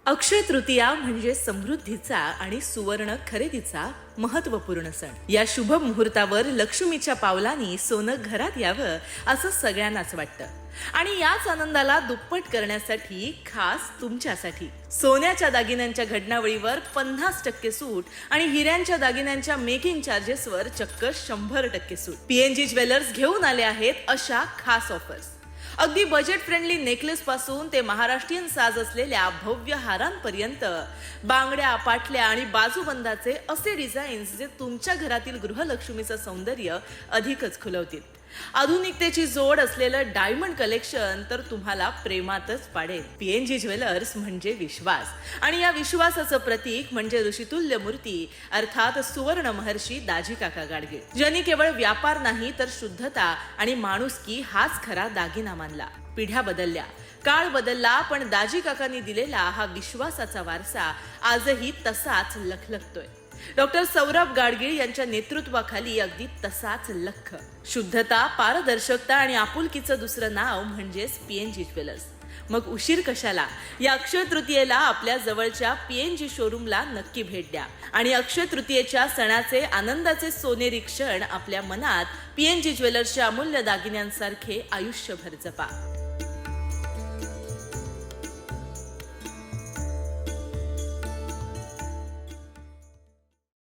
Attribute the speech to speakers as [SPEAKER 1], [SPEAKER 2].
[SPEAKER 1] अक्षय तृतीया म्हणजे समृद्धीचा आणि सुवर्ण खरेदीचा महत्वपूर्ण सण. या शुभ मुहूर्तावर लक्ष्मीच्या पावलांनी सोनं घरात यावं असं सगळ्यांनाच वाटतं आणि याच आनंदाला दुप्पट करण्यासाठी खास तुमच्यासाठी सोन्याच्या दागिन्यांच्या घडणावळीवर 50% सूट आणि हिऱ्यांच्या दागिन्यांच्या मेकिंग चार्जेसवर चक्क 100% सूट. पीएनजी ज्वेलर्स घेऊन आले आहेत अशा खास ऑफर्स. अगदी बजेट फ्रेंडली नेकलेस पासून ते महाराष्ट्रीयन साज असलेल्या भव्य हारांपर्यंत बांगड्या, पाटल्या आणि बाजूबंदाचे असे डिझाईन्स जे तुमच्या घरातील गृहलक्ष्मीचं सौंदर्य अधिकच खुलवतील. आधुनिकतेची जोड असलेलं डायमंड कलेक्शन तर तुम्हाला प्रेमातच पाडेल. पीएनजी ज्वेलर्स म्हणजे विश्वास आणि या विश्वासाचं प्रतीक म्हणजे ऋषितुल्य मूर्ती अर्थात सुवर्ण महर्षी दाजी काका गाडगे, ज्यांनी केवळ व्यापार नाही तर शुद्धता आणि माणुसकी हाच खरा दागिना मानला. पिढ्या बदलल्या, काळ बदलला, पण दाजी काकांनी दिलेला हा विश्वासाचा वारसा आजही तसाच लखलखतोय. डॉक्टर सौरभ गाडगीळ यांच्या नेतृत्वाखाली अगदी तसाच लख. शुद्धता, पारदर्शकता आणि आपुलकीचं दुसरं नाव म्हणजेच पीएनजी ज्वेलर्स. मग उशीर कशाला? या अक्षय तृतीयेला आपल्या जवळच्या पीएनजी शोरूमला नक्की भेट द्या आणि अक्षय तृतीयेच्या सणाचे आनंदाचे सोनेरी क्षण आपल्या मनात पीएनजी ज्वेलर्सच्या अमूल्य दागिन्यांसारखे आयुष्यभर जपा.